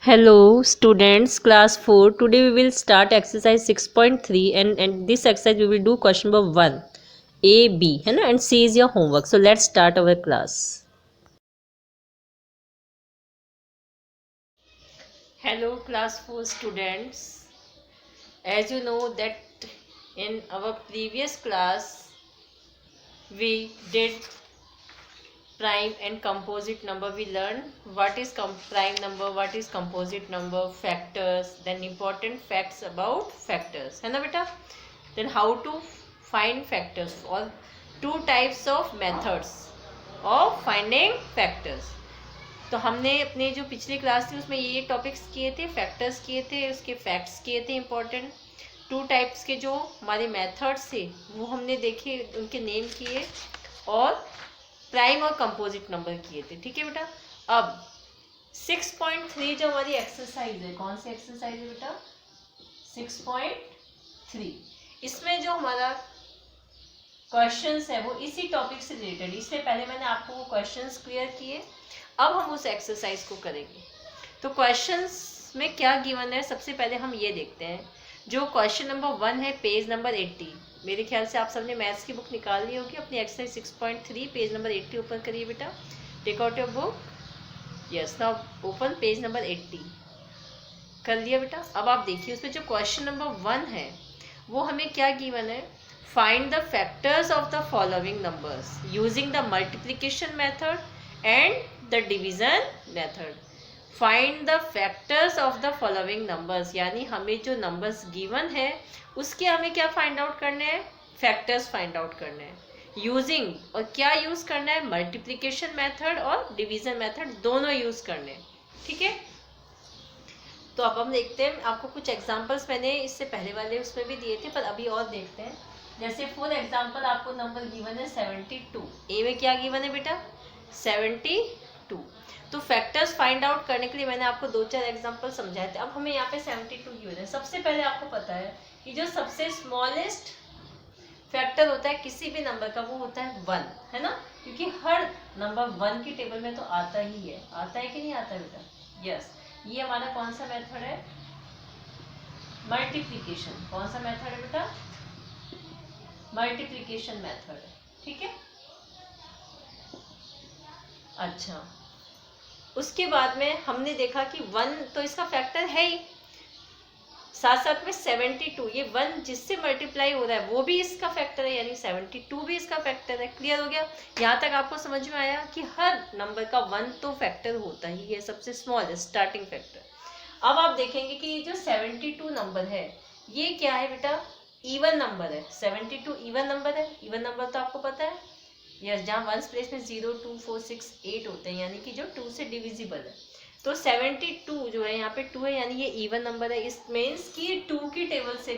Hello students, class 4. Today we will start exercise 6.3 and this exercise we will do question number 1 A, B है ना, and C is your homework. So let's start our class. Hello class 4 students. As you know that in our previous class we did prime and composite number. We learned what is prime number, what is composite number, factors, then important facts about factors है ना बेटा. Then how to find factors, or two types of methods of finding factors. तो हमने अपने जो पिछली class थी उसमें ये टॉपिक्स किए थे, फैक्टर्स किए थे, उसके फैक्ट्स किए थे इंपॉर्टेंट. टू टाइप्स के जो हमारे मेथड्स थे वो हमने देखे, उनके नेम किए, और प्राइम और कंपोजिट नंबर किए थे. ठीक है बेटा. अब 6.3 जो हमारी एक्सरसाइज है, कौन सी एक्सरसाइज है बेटा? 6.3. इसमें जो हमारा क्वेश्चंस है वो इसी टॉपिक से रिलेटेड. इससे पहले मैंने आपको वो क्वेश्चंस क्लियर किए, अब हम उस एक्सरसाइज को करेंगे. तो क्वेश्चंस में क्या गिवन है, सबसे पहले हम ये देखते हैं. जो क्वेश्चन नंबर 1 है, पेज नंबर 80. मेरे ख्याल से आप सबने मैथ्स की बुक निकाल ली होगी. अपनी एक्सरसाइज 6.3 पेज नंबर 80 ओपन करिए बेटा. Take out your book. Yes, now open page number 80. कर लिया बेटा. अब आप देखिए उसमें जो क्वेश्चन नंबर 1 है वो हमें क्या गिवन है. Find the factors of the following numbers using the multiplication method and the division method. Find the factors of the following numbers, यानी हमें जो नंबर्स गिवन है उसके हमें क्या फाइंड आउट करने हैं, फैक्टर्स फाइंड आउट करने हैं. यूजिंग, और क्या यूज करना है, मल्टीप्लिकेशन मेथड और डिवीजन मेथड दोनों यूज करने हैं. ठीक है. तो अब हम देखते हैं, आपको कुछ एग्जांपल्स मैंने इससे पहले वाले उसमें भी दिए थे, पर अभी और देखते हैं. जैसे फॉर एग्जांपल आपको नंबर गिवन है 72. ए में क्या गिवन है बेटा? 72. तो फैक्टर्स फाइंड आउट करने के लिए मैंने आपको 2-4 एग्जांपल समझाए थे. अब हमें यहाँ पे 72 गिवन है. सबसे पहले आपको पता है कि जो सबसे स्मॉलेस्ट फैक्टर होता है किसी भी नंबर का वो होता है 1, है ना, क्योंकि हर नंबर 1 की टेबल में तो आता ही है. आता है कि नहीं आता है बेटा? यस. ये हमारा कौन सा मेथड है? मल्टीप्लिकेशन. कौन सा मेथड है बेटा? मल्टीप्लिकेशन मेथड है. ठीक है. अच्छा, उसके बाद में हमने देखा कि 1 तो इसका फैक्टर है ही, साथ साथ में 72, ये 1 जिससे मल्टीप्लाई हो रहा है वो भी इसका फैक्टर है, यानी 72 भी इसका फैक्टर है. क्लियर हो गया? यहाँ तक आपको समझ में आया कि हर नंबर का 1 तो फैक्टर होता ही है, सबसे स्मॉल स्टार्टिंग फैक्टर. अब आप देखेंगे कि ये जो 72 नंबर है ये क्या है बेटा? इवन नंबर है. 72 इवन नंबर है. इवन नंबर तो आपको पता है, यस, जहाँ वंस प्लेस में 0, 2, 4, 6, 8 होते हैं, यानी कि जो 2 से डिविजिबल है. तो 72 जो है यहाँ पे 2 है, यानी ये इवन नंबर है. इस मीन्स कि 2 की टेबल से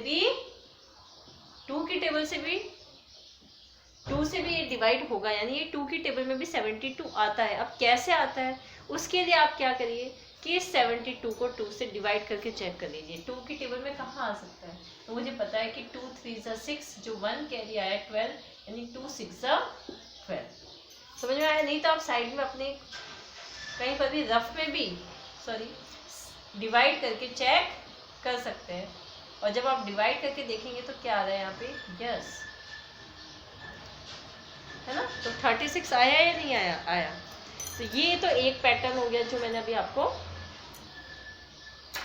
भी ये डिवाइड होगा, यानी ये 2 की टेबल में भी 72 आता है. अब कैसे आता है, उसके लिए आप क्या करिए कि 72 को 2 से डिवाइड करके चेक कर लीजिए 2 की टेबल में कहाँ आ सकता है. तो मुझे पता है कि 2 3 6, जो 1 कैरी आया 12, यानी 2 6 12. समझ में आया? नहीं तो आप साइड में अपने कहीं पर भी रफ में भी डिवाइड करके चेक कर सकते हैं. और जब आप डिवाइड करके देखेंगे तो क्या आ रहा है यहाँ पे? यस, है ना. तो 36 आया या नहीं आया? आया. तो ये तो एक पैटर्न हो गया जो मैंने अभी आपको,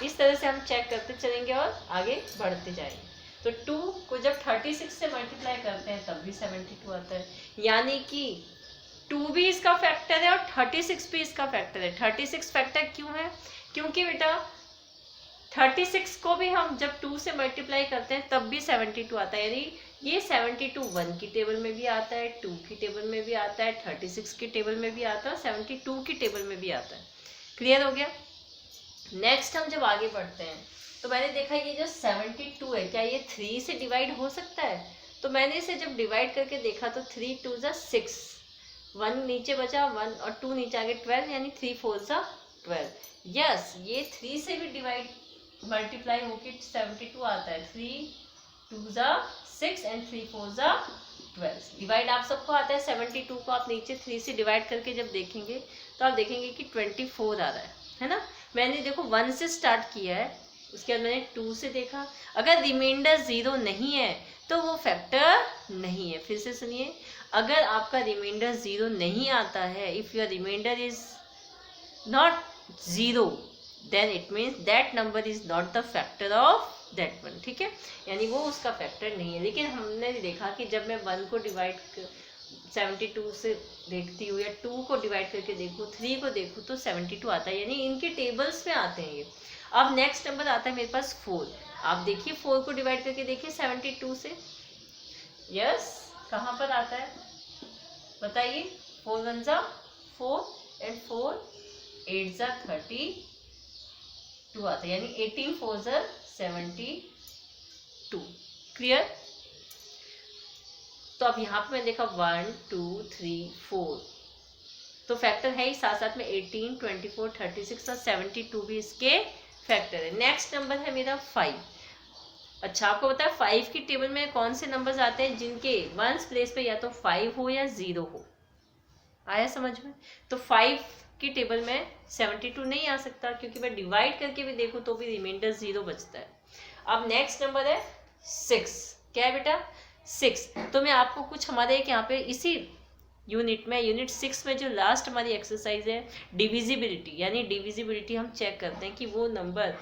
इस तरह से हम चेक करते चलेंगे और आगे बढ़ते जाएंगे. तो 2 को जब 36 से मल्टीप्लाई करते हैं तब भी 72 आता है, यानी कि 2 भी इसका फैक्टर है और 36 भी इसका फैक्टर है. 36 फैक्टर क्यों है? क्योंकि बेटा 36 को भी हम जब 2 से मल्टीप्लाई करते हैं तब भी 72 आता है, यानी ये 72 1 की टेबल में भी आता है, 2 की टेबल में भी आता है, 36 की टेबल में भी आता है, 72 की टेबल में भी आता है. क्लियर हो गया? नेक्स्ट हम जब आगे बढ़ते हैं तो मैंने देखा ये जो 72 है, क्या ये 3 से डिवाइड हो सकता है? तो मैंने इसे जब डिवाइड करके देखा तो 3 2 6, 1 नीचे बचा 1 और 2 नीचे आगे 12, यानी 3 4 12. यस, ये 3 से भी डिवाइड मल्टीप्लाई होके 72 आता है. 3 2 6 एंड 3 4 12. डिवाइड आप सबको आता है. 72 को आप नीचे 3 से डिवाइड करके जब देखेंगे तो आप देखेंगे कि 24 आ रहा है ना. मैंने देखो 1 से स्टार्ट किया है, उसके बाद मैंने 2 से देखा, अगर रिमाइंडर 0 नहीं है तो वो फैक्टर नहीं है। फिर से सुनिए, अगर आपका रिमाइंडर 0 नहीं आता है, if your reminder is not 0, then it means that number is not the factor of that one. ठीक है, यानी वो उसका फैक्टर नहीं है। लेकिन हमने देखा कि जब मैं 1 को डिवाइड 72 से देखती हूँ, या 2 को डिवाइड करके देखूँ, 3 को देखूँ, तो 72 आता है, यानी इनके टेबल्स में आते हैं ये। अब नेक्स्ट नंबर आता है मेरे पास 4। आप देखिए 4 को डिवाइड करके देखिए 72 से, यस कहाँ पर आता है बताइए? 4 1 जा 4 एंड 4 8 जा 32 आता है, यानी 18 4 जा 72। क्लियर? तो अब यहाँ पे मैंने देखा 1 2 3 4, तो फैक्टर है ही, साथ साथ में 18 24 36 और 72 भी इसके फैक्टर है। नेक्स्ट नंबर है मेरा 5। अच्छा, आपको पता है 5 की टेबल में कौन से नंबर्स आते हैं जिनके वंस प्लेस पे या तो 5 हो या 0 हो? आया समझ में? तो 5 की टेबल में 72 नहीं आ सकता, क्योंकि मैं डिवाइड करके भी देखूँ तो भी रिमाइंडर 0 बचता है। अब नेक्स्ट नंबर है 6। क्या है बेटा? 6। तो मैं आपको कुछ हमारे एक यहाँ पे इसी यूनिट में, यूनिट 6 में जो लास्ट हमारी एक्सरसाइज है डिविजिबिलिटी, यानी डिविजिबिलिटी हम चेक करते हैं कि वो नंबर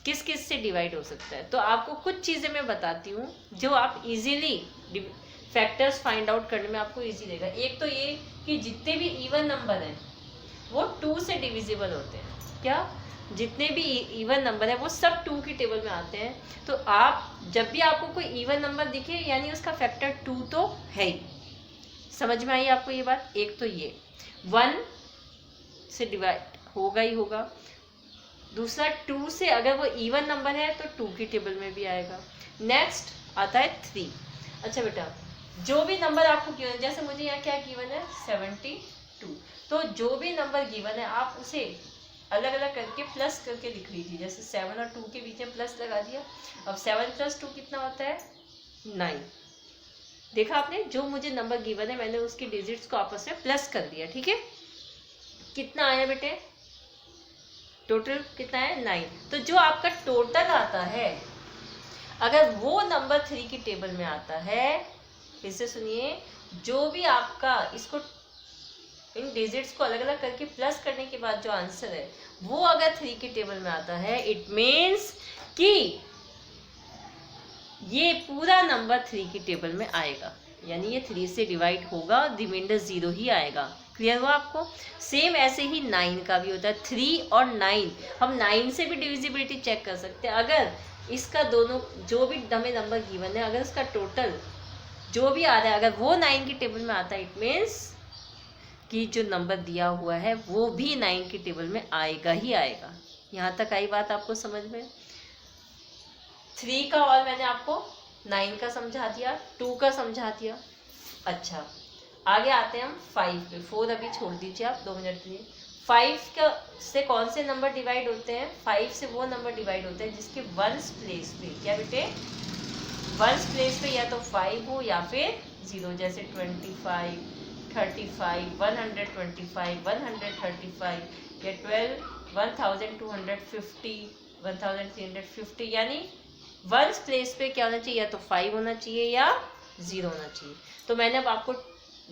किस किस से डिवाइड हो सकता है। तो आपको कुछ चीज़ें मैं बताती हूँ जो आप इजीली फैक्टर्स फाइंड आउट करने में आपको इजी रहेगा। एक तो ये कि जितने भी इवन नंबर हैं वो 2 से डिविजिबल होते हैं। क्या? जितने भी इवन नंबर है वो सब 2 की टेबल में आते हैं। तो आप जब भी आपको कोई इवन नंबर दिखे, यानी उसका फैक्टर 2 तो है ही। समझ में आई आपको ये बात? एक तो ये 1 से डिवाइड होगा ही होगा। दूसरा 2 से अगर वो इवन नंबर है तो 2 की टेबल में भी आएगा। नेक्स्ट आता है 3। अच्छा बेटा, जो भी नंबर आपको गिवन, जैसे मुझे यहाँ क्या गिवन है 72, तो जो भी नंबर गिवन है आप उसे अलग अलग करके प्लस करके लिख लीजिए। जैसे 7 और 2 के बीच में प्लस लगा दिया। अब 7 + 2 कितना होता है? 9। देखा आपने, जो मुझे नंबर गिवन है मैंने उसकी डिजिट्स को आपस में प्लस कर दिया। ठीक है, कितना आया बेटे? टोटल कितना है? 9। तो जो आपका टोटल आता है, अगर वो नंबर 3 की टेबल में आता है, फिर से सुनिए, जो भी आपका इसको इन डिजिट्स को अलग अलग करके प्लस करने के बाद जो आंसर है वो अगर 3 की टेबल में आता है, इट मीन्स कि ये पूरा नंबर 3 की टेबल में आएगा, यानी ये 3 से डिवाइड होगा, रिमाइंडर 0 ही आएगा। क्लियर हुआ आपको? सेम ऐसे ही 9 का भी होता है। 3 और 9, हम 9 से भी डिविजिबिलिटी चेक कर सकते हैं। अगर इसका दोनों जो भी हमें नंबर गिवन है, अगर उसका टोटल जो भी आ रहा है अगर वो 9 की टेबल में आता है, इट मीन्स कि जो नंबर दिया हुआ है वो भी 9 की टेबल में आएगा ही आएगा। यहाँ तक आई बात आपको समझ में? 3 का और मैंने आपको 9 का समझा दिया, 2 का समझा दिया। अच्छा, आगे आते हैं हम 5 पे। 4 अभी छोड़ दीजिए आप 2 मिनट के लिए। 5 का से कौन से नंबर डिवाइड होते हैं? 5 से वो नंबर डिवाइड होते हैं जिसके वंस प्लेस पे, क्या बेटे? वंस प्लेस पे या तो 5 हो या फिर 0, जैसे 25 35 125 135 या 12 1250 1350, यानी वंस प्लेस पे क्या होना चाहिए? या तो 5 होना चाहिए या 0 होना चाहिए। तो मैंने अब आपको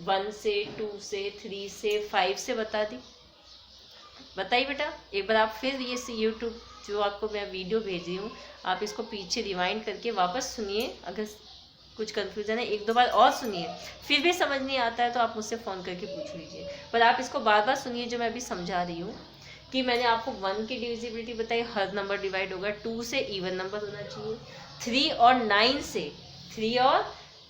1 से 2 से 3 से 5 से बता दी। बताइए बेटा, एक बार आप फिर ये यूट्यूब जो आपको मैं वीडियो भेज रही हूँ, आप इसको पीछे रिवाइंड करके वापस सुनिए। अगर कुछ कन्फ्यूज़न है 1-2 बार और सुनिए, फिर भी समझ नहीं आता है तो आप मुझसे फ़ोन करके पूछ लीजिए। पर आप इसको बार बार सुनिए जो मैं अभी समझा रही हूँ, कि मैंने आपको 1 की डिविजिबिलिटी बताई, हर नंबर डिवाइड होगा। 2 से इवन नंबर होना चाहिए। 3 और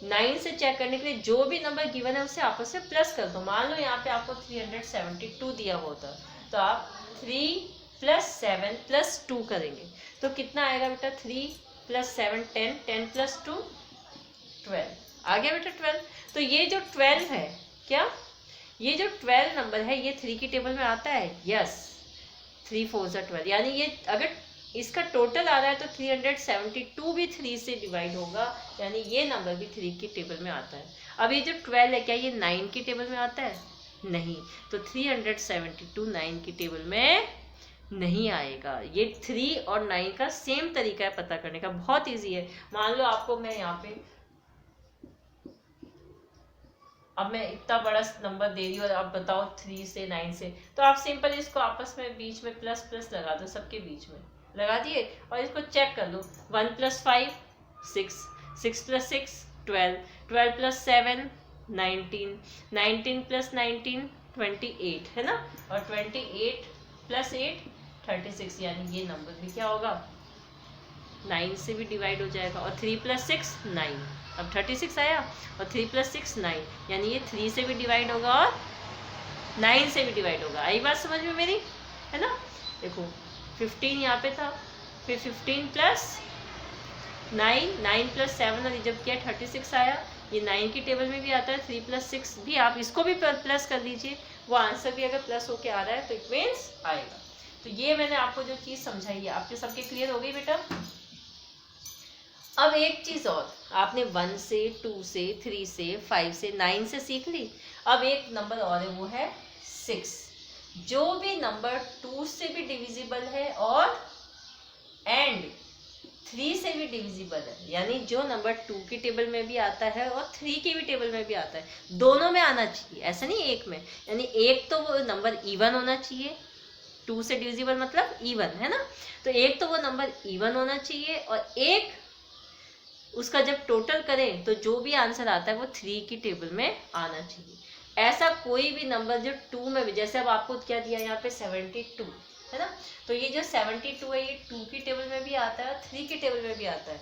9 से चेक करने के लिए जो भी नंबर गिवन है उसे आपस में प्लस कर दो। मान लो यहाँ पे आपको 372 दिया हुआ था, तो आप 3 + 7 + 2 करेंगे तो कितना आएगा बेटा? 3 + 7 10, 10 + 2 12। आ गया बेटा 12। तो ये जो 12 है, क्या ये जो 12 नंबर है ये 3 की टेबल में आता है? यस, 3 4 जा 12, यानी ये अगर इसका टोटल आ रहा है तो 372 भी 3 से डिवाइड होगा, यानी ये नंबर भी 3 की टेबल में आता है। अब ये जो 12 है, क्या ये 9 की टेबल में आता है? नहीं, तो 372 9 की टेबल में नहीं आएगा। ये 3 और 9 का सेम तरीका है पता करने का, बहुत इजी है। मान लो आपको मैं यहाँ पे, अब मैं इतना बड़ा नंबर दे रही हूँ और आप बताओ 3 से 9 से, तो आप सिंपल इसको आपस में बीच में प्लस प्लस लगा दो, सबके बीच में लगा दिए और इसको चेक कर लो। 1 + 5 6, 6 + 6 12, 12 + 7 19, 19 + 19 28 है ना, और 28 + 8 36, यानी ये नंबर भी क्या होगा 9 से भी डिवाइड हो जाएगा। और 3 + 6 9, अब 36 आया, और 3 + 6 9, यानी ये 3 से भी डिवाइड होगा और 9 से भी डिवाइड होगा। आई बात समझ में मेरी, है ना। देखो 15 यहाँ पे था, फिर 15 + 9, 9 + 7 और जब किया 36 आया। ये 9 की टेबल में भी आता है, 3 + 6 भी, आप इसको भी प्लस कर लीजिए, वो आंसर भी अगर प्लस होके आ रहा है तो इट मीन्स आएगा। तो ये मैंने आपको जो चीज़ समझाई है, आपके सबके क्लियर हो गई बेटा। अब एक चीज और, आपने 1 से 2 से 3 से 5 से 9 से सीख ली। अब एक नंबर और है, वो है 6। जो भी नंबर 2 से भी डिविजिबल है और एंड 3 से भी डिविजिबल है, यानी जो नंबर 2 की टेबल में भी आता है और 3 की भी टेबल में भी आता है, दोनों में आना चाहिए, ऐसा नहीं एक में। यानी एक तो वो नंबर इवन होना चाहिए, 2 से डिविजिबल मतलब इवन, है ना। तो एक तो वो नंबर इवन होना चाहिए और एक उसका जब टोटल करें तो जो भी आंसर आता है वो 3 की टेबल में आना चाहिए। ऐसा कोई भी नंबर जो 2 में भी, जैसे अब आपको क्या दिया यहाँ पे 72 है ना, तो ये जो 72 है ये 2 की टेबल में भी आता है और 3 की टेबल में भी आता है।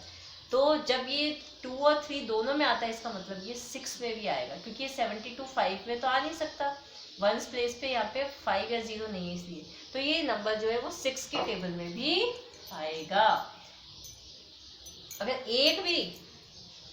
तो जब ये 2 और 3 दोनों में आता है, इसका मतलब ये 6 में भी आएगा, क्योंकि ये 72 5 में तो आ नहीं सकता, वंस प्लेस पे यहाँ पे 5 या 0 नहीं है, इसलिए तो ये नंबर जो है वो 6 की टेबल में भी आएगा। अगर एक भी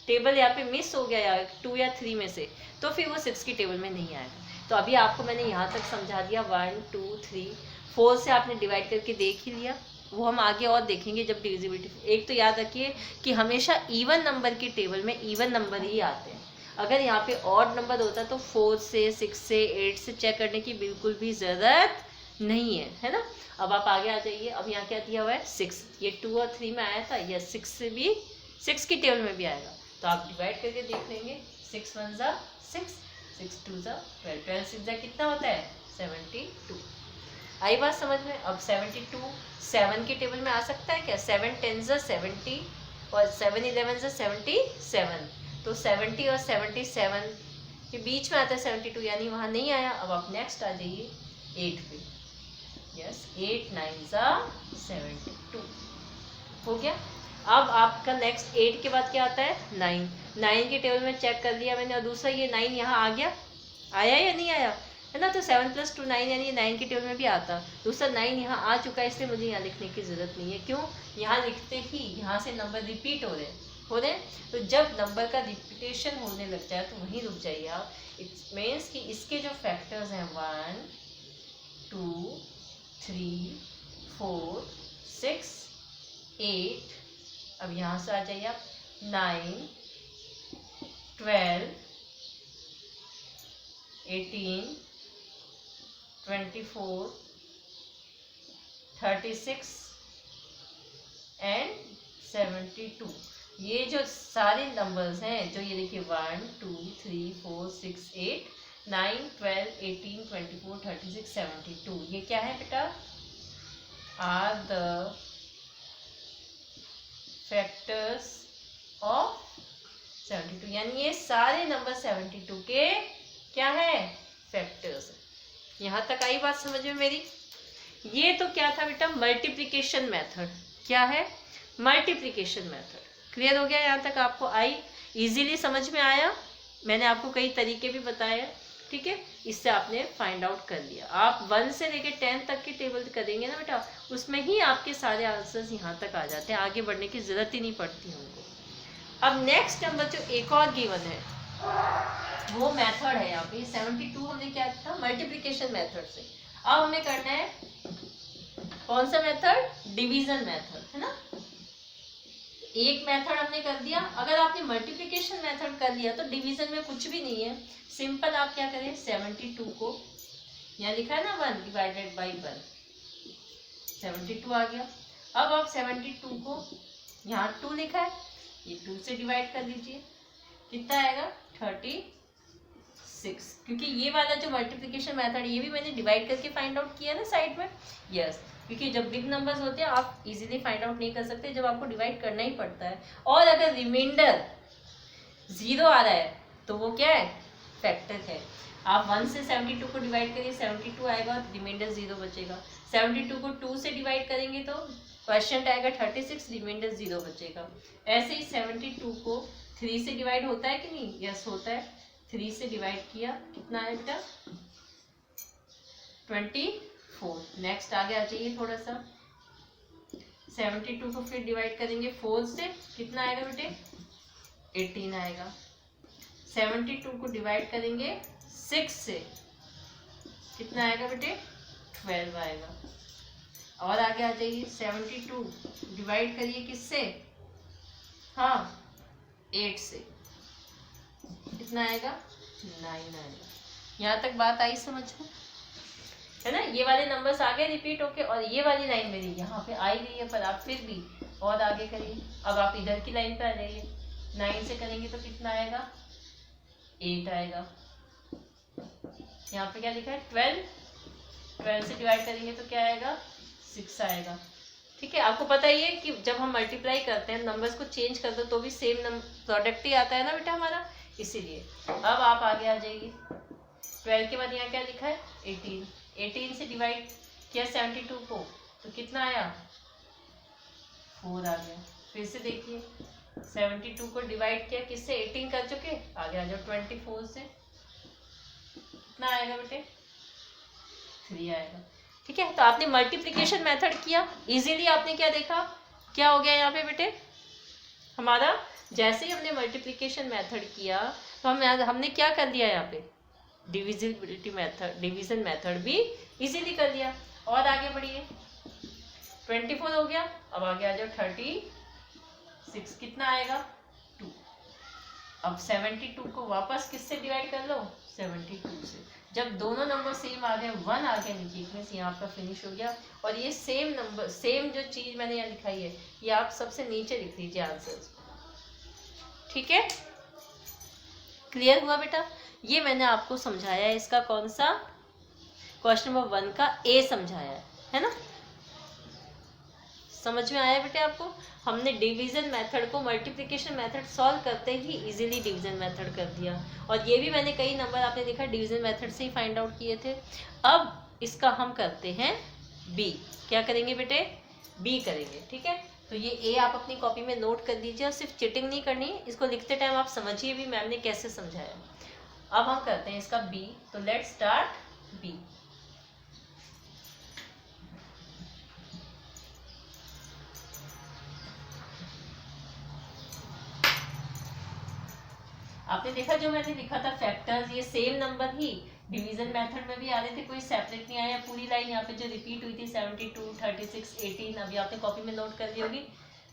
टेबल यहाँ पे मिस हो गया या 2 या 3 में से, तो फिर वो 6 की टेबल में नहीं आएगा। तो अभी आपको मैंने यहाँ तक समझा दिया, 1 2 3 4 से आपने डिवाइड करके देख ही लिया, वो हम आगे और देखेंगे जब डिविजिबिलिटी। एक तो याद रखिए कि हमेशा इवन नंबर की टेबल में इवन नंबर ही आते हैं। अगर यहाँ पे ऑड नंबर होता तो 4 से 6 से 8 से चेक करने की बिल्कुल भी ज़रूरत नहीं है ना। अब आप आगे आ जाइए। अब यहाँ क्या दिया हुआ है 6, ये 2 और 3 में आया था, यह 6 से भी 6 की टेबल में भी आएगा, तो आप डिवाइड करके देख लेंगे। 6 1 ज़ा 6, 6 2 ज़ा 12, 12 6 ज़ा कितना होता है 72। आई बात समझ में। अब 72 7 की टेबल में आ सकता है क्या, 7 10 ज़ा 70 और 7 11 ज़ा 77, तो 70 और 77 के बीच में आता है 72, यानी वहाँ नहीं आया। अब आप नेक्स्ट आ जाइए 8 पे, यस 8 9 ज़ा 72 हो गया। अब आपका नेक्स्ट 8 के बाद क्या आता है 9, 9 की टेबल में चेक कर लिया मैंने, और दूसरा ये 9 यहाँ आ गया, आया या नहीं आया, है ना। तो 7 + 2 9, यानी 9 की टेबल में भी आता, दूसरा 9 यहाँ आ चुका है, इसलिए मुझे यहाँ लिखने की ज़रूरत नहीं है। क्यों, यहाँ लिखते ही यहाँ से नंबर रिपीट हो रहे हैं। तो जब नंबर का रिपीटेशन होने लग जाए तो वहीं रुक जाइए आप। इट मीन्स कि इसके जो फैक्टर्स हैं 1 2 3 4 6 8, अब यहाँ से आ जाइए आप 9 12 18 24 36 एंड 72। ये जो सारे नंबर्स हैं, जो ये देखिए 1 2 3 4 6 8 9 12 18 24 36 72, ये क्या है बेटा, आर द फैक्टर्स ऑफ 72, यानी ये सारे नंबर 72 के क्या है फैक्टर्स। यहाँ तक आई बात समझ में मेरी। ये तो क्या था बेटा मल्टीप्लिकेशन मेथड, क्या है मल्टीप्लिकेशन मेथड। क्लियर हो गया, यहाँ तक आपको आई, इजीली समझ में आया। मैंने आपको कई तरीके भी बताए, ठीक है, इससे आपने फाइंड आउट कर लिया। आप 1 से लेके 10 तक की टेबल करेंगे ना बेटा, उसमें ही आपके सारे आंसर्स यहाँ तक आ जाते हैं, आगे बढ़ने की ज़रूरत ही नहीं पड़ती हमको। अब नेक्स्ट नंबर जो एक और गिवन है वो मेथड है यहाँ पे 72, हमने क्या था मल्टीप्लिकेशन मेथड से। अब हमें करना है कौन सा मेथड, डिवीजन मेथड, है ना। एक मेथड हमने कर दिया। अगर आपने मल्टीप्लिकेशन मेथड कर लिया तो डिवीजन में कुछ भी नहीं है, सिंपल आप क्या करें 72 को, यहाँ लिखा है ना 1 / 1, 72 आ गया। अब आप 72 को यहाँ 2 लिखा है, ये 2 से डिवाइड कर दीजिए, कितना आएगा 36। क्योंकि ये वाला जो मल्टीप्लिकेशन मेथड ये भी मैंने डिवाइड करके फाइंड आउट किया ना साइड में, यस। क्योंकि जब बिग नंबर्स होते हैं आप इजीली फाइंड आउट नहीं कर सकते, जब आपको डिवाइड करना ही पड़ता है। और अगर रिमाइंडर 0 आ रहा है तो वो क्या है, फैक्टर है। आप 1 से 72 को डिवाइड करिए, 72 आएगा और रिमाइंडर 0 बचेगा। 72 को 2 से डिवाइड करेंगे तो क्वेश्चन आएगा 36, रिमाइंडर 0 बचेगा। ऐसे ही 72 को 3 से डिवाइड होता है कि नहीं, यस होता है। 3 से डिवाइड किया, कितना है बेटा 24। नेक्स्ट आगे आ जाइए थोड़ा सा, 72 को फिर डिवाइड करेंगे 4 से, कितना आएगा बेटे 18 आएगा। 72 को डिवाइड करेंगे 6 से, कितना आएगा बेटे 12 आएगा। और आगे आ जाइए, 72 डिवाइड करिए किससे, हाँ 8 से, कितना आएगा 9 आएगा। यहाँ तक बात आई समझ में, है ना। ये वाले नंबर्स आगे रिपीट होके और ये वाली लाइन मेरी यहाँ पे आई गई है, पर आप फिर भी और आगे करिए। अब आप इधर की लाइन पे आ जाइए, 9 से करेंगे तो कितना आएगा 8 आएगा। यहाँ पे क्या लिखा है 12 से डिवाइड करेंगे तो क्या आएगा 6 आएगा। ठीक है, आपको पता ही है कि जब हम मल्टीप्लाई करते हैं नंबर्स को चेंज कर दो तो भी सेम प्रोडक्ट ही आता है ना बेटा हमारा, इसीलिए। अब आप आगे आ जाइए, 12 के बाद यहाँ क्या लिखा है 18 से डिवाइड किया 72 को तो कितना आया 4 आ गया। फिर से देखिए 72 को डिवाइड किया किससे, 18 कर चुके, आगे आ जाओ 24 से, कितना आएगा बेटे 3 आएगा। ठीक है, तो आपने मल्टीप्लिकेशन मेथड किया इजीली, आपने क्या देखा, क्या हो गया यहाँ पे बेटे हमारा, जैसे ही हमने मल्टीप्लिकेशन मेथड किया तो हमने क्या कर लिया यहाँ पे, डिविजिबिलिटी मेथड, डिवीजन मेथड भी इजीली कर लिया। और आगे बढ़िए, 24 हो गया, अब आगे आ जाओ 36, कितना आएगा 2। अब 72 को वापस किससे डिवाइड कर लो 72 से। जब दोनों नंबर सेम आ गए, 1 आ गया नीचे, मीन्स यहाँ आपका फिनिश हो गया। और ये सेम नंबर, सेम जो चीज मैंने यहाँ लिखाई है ये आप सबसे नीचे लिख लीजिए आंसर। ठीक है, क्लियर हुआ बेटा। ये मैंने आपको समझाया है, इसका कौन सा क्वेश्चन नंबर 1 का ए समझाया है ना, समझ में आया बेटे आपको। हमने डिवीजन मेथड को मल्टीप्लिकेशन मेथड सॉल्व करते ही इजीली डिवीजन मेथड कर दिया। और ये भी मैंने कई नंबर आपने देखा डिवीजन मेथड से ही फाइंड आउट किए थे। अब इसका हम करते हैं बी, क्या करेंगे बेटे बी करेंगे। ठीक है, तो ये ए आप अपनी कॉपी में नोट कर दीजिए और सिर्फ चिटिंग नहीं करनी है, इसको लिखते टाइम आप समझिए भी मैम ने कैसे समझाया। अब हम करते हैं इसका बी, तो लेट्स स्टार्ट बी। आपने देखा जो मैंने लिखा था फैक्टर्स, ये सेम नंबर ही डिवीजन मेथड में भी आ रहे थे, कोई सेपरेट नहीं आया। पूरी लाइन यहाँ पे जो रिपीट हुई थी 72, 36, 18, अभी आपने कॉपी में नोट कर ली होगी।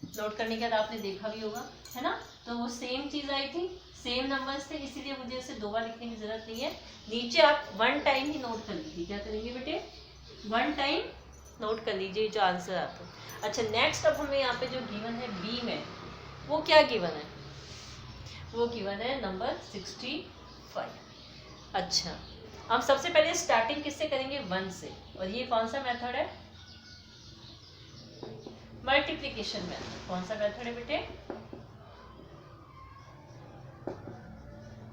नोट करने के बाद आपने देखा भी होगा, है ना। तो वो सेम चीज आई थी, सेम नंबर्स थे, इसीलिए मुझे इसे 2 बार लिखने की जरूरत नहीं है। नीचे आप 1 टाइम ही नोट कर लीजिए, क्या करेंगे बेटे 1 टाइम नोट कर लीजिए जो आंसर आता है। अच्छा, नेक्स्ट अब हमें यहाँ पे जो गिवन है बी में, वो क्या गिवन है, वो गिवन है नंबर 65। अच्छा, हम सबसे पहले स्टार्टिंग किससे करेंगे 1 से, और ये कौन सा मेथड है मल्टीप्लिकेशन मेथड। कौन सा मेथड है बेटे,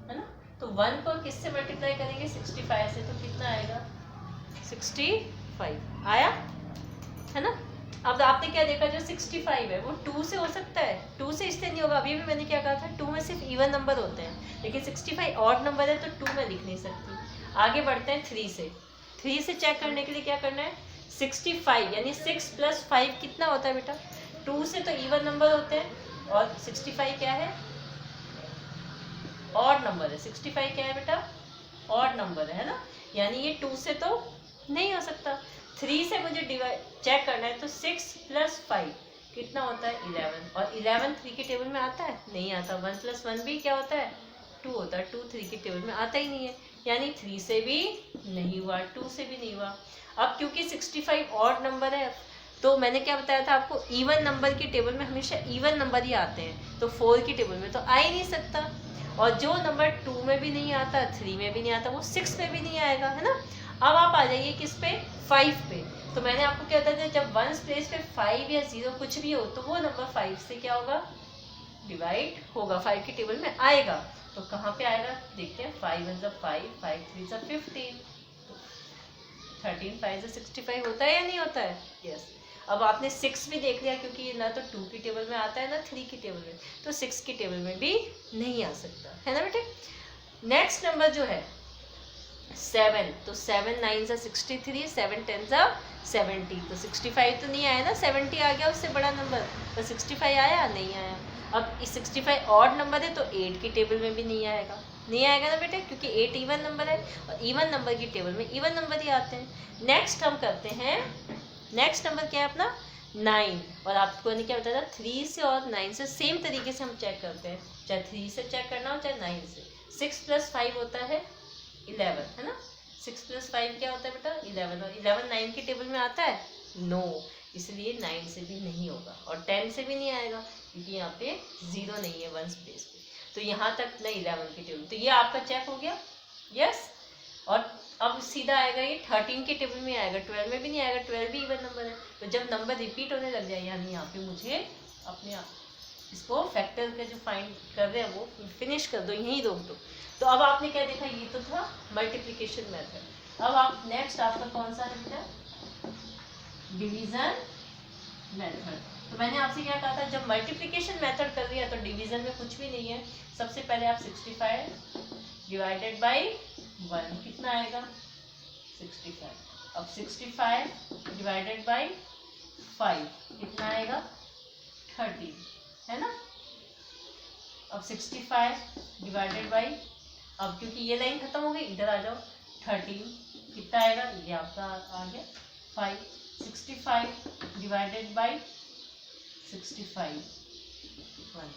है ना। तो 1 को किससे मल्टीप्लाई करेंगे 65 से, तो कितना आएगा 65 आया, है ना। अब आपने क्या देखा, जो 65 है वो 2 से हो सकता है, 2 से इससे नहीं होगा। अभी भी मैंने क्या कहा था, 2 में सिर्फ इवन नंबर होते हैं, लेकिन 65 ऑड नंबर है तो 2 में लिख नहीं सकती। आगे बढ़ते हैं 3 से। 3 से चेक करने के लिए क्या करना है, 65 यानी 6 + 5 कितना होता है बेटा, 2 से तो इवन नंबर होते हैं और 65 क्या है ऑड नंबर है। 65 क्या है बेटा ऑड नंबर है ना, यानी ये 2 से तो नहीं हो सकता। 3 से मुझे डिवाइड चेक करना है, तो 6 + 5 कितना होता है 11, और 11 3 के टेबल में आता है, नहीं आता। 1 + 1 भी क्या होता है 2 होता है, 2 3 के टेबल में आता ही नहीं है, यानी 3 से भी नहीं हुआ, 2 से भी नहीं हुआ। अब क्योंकि 65 ऑड नंबर है तो मैंने क्या बताया था आपको, इवन नंबर की टेबल में हमेशा इवन नंबर ही आते हैं, तो 4 की टेबल में तो आ ही नहीं सकता, और जो नंबर 2 में भी नहीं आता, 3 में भी नहीं आता, वो 6 में भी नहीं आएगा, है ना। अब आप आ जाइए किस पे, 5 पे। तो मैंने आपको क्या बताया था, जब वंस प्लेस पे 5 या 0 कुछ भी हो तो वो नंबर 5 से क्या होगा, डिवाइड होगा, 5 की टेबल में आएगा। तो कहाँ पे आएगा देखते हैं, 5 1 5, 5 3 15, 13 5 65 होता है या नहीं होता है, यस। अब आपने 6 भी देख लिया, क्योंकि ना तो 2 की टेबल में आता है ना 3 की टेबल में, तो 6 की टेबल में भी नहीं आ सकता, है ना बेटे। नेक्स्ट नंबर जो है 7, तो 7 9 63, 7 10 70, तो 65 तो नहीं आया ना, 70 आ गया उससे बड़ा नंबर, तो 65 आया नहीं आया। अब 65 ऑड नंबर है तो 8 की टेबल में भी नहीं आएगा, नहीं आएगा ना बेटे, क्योंकि 8 इवन नंबर है, और इवन नंबर की टेबल में इवन नंबर ही आते हैं। नेक्स्ट हम करते हैं, नेक्स्ट नंबर क्या है अपना 9, और आपको ने क्या बताया था, 3 से और 9 से सेम तरीके से हम चेक करते हैं, चाहे 3 से चेक करना हो चाहे 9 से। 6 + 5 होता है 11, है ना, 6 + 5 क्या होता है बेटा 11, और 11 9 की टेबल में आता है, नो, इसलिए 9 से भी नहीं होगा, और 10 से भी नहीं आएगा, क्योंकि यहाँ पे 0 नहीं है वंस प्लेस पे, तो यहाँ तक नहीं 11 की टेबल, तो ये आपका चेक हो गया, यस। और अब सीधा आएगा ये 13 की टेबल में आएगा, 12 में भी नहीं आएगा, 12 भी इवन नंबर है, तो जब नंबर रिपीट होने लग जाए, यानी यहाँ पे मुझे अपने इसको फैक्टर का जो फाइंड कर रहे हैं वो फिनिश कर दो, यहीं रोक दो। तो अब आपने क्या देखा, ये तो था मल्टीप्लिकेशन मेथड। अब आप नेक्स्ट आपका कौन सा है बेटा, डिवीजन मेथड। तो मैंने आपसे क्या कहा था, जब मल्टीप्लिकेशन मेथड कर रही है तो डिवीजन में कुछ भी नहीं है। सबसे पहले आप 65 डिवाइडेड बाई 1 कितना आएगा 65। अब 65 डिवाइडेड बाई 5 कितना आएगा 30, है ना। अब 65 डिवाइडेड बाई, अब क्योंकि ये लाइन खत्म हो गई, इधर आ जाओ, 13 कितना आएगा, ये आपका आ गया 5। 65 डिवाइडेड बाई 65,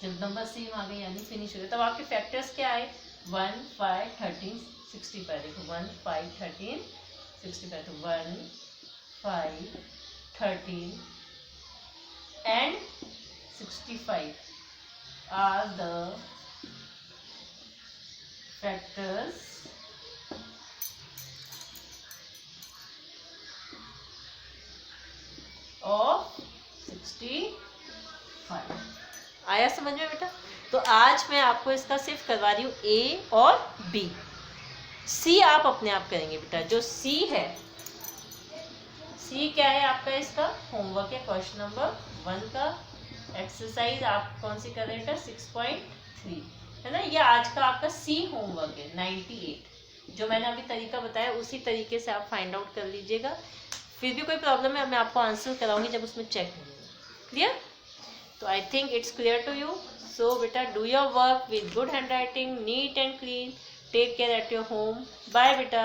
जब नंबर सेम आ गए यानी फिनिश हो गया। तब आपके फैक्टर्स क्या आए, 1 5 13 65। देखो 1 5 13 65, तो 1 5 13 and 65 are the factors of 65। आया समझ में बेटा। तो आज मैं आपको इसका सिर्फ करवा रही हूँ ए और बी, सी आप अपने आप करेंगे बेटा। जो सी है, सी क्या है आपका, इसका होमवर्क है क्वेश्चन नंबर 1 का एक्सरसाइज आप कौन सी कर रहे हैं बेटा 6.3, है ना। ये आज का आपका सी होमवर्क है 98। जो मैंने अभी तरीका बताया उसी तरीके से आप फाइंड आउट कर लीजिएगा। फिर भी कोई प्रॉब्लम है मैं आपको आंसर कराऊंगी जब उसमें चेक होगा। क्लियर? तो I think it's clear to you. So बेटा do your work with good handwriting, neat and clean. Take care at your home. Bye बेटा।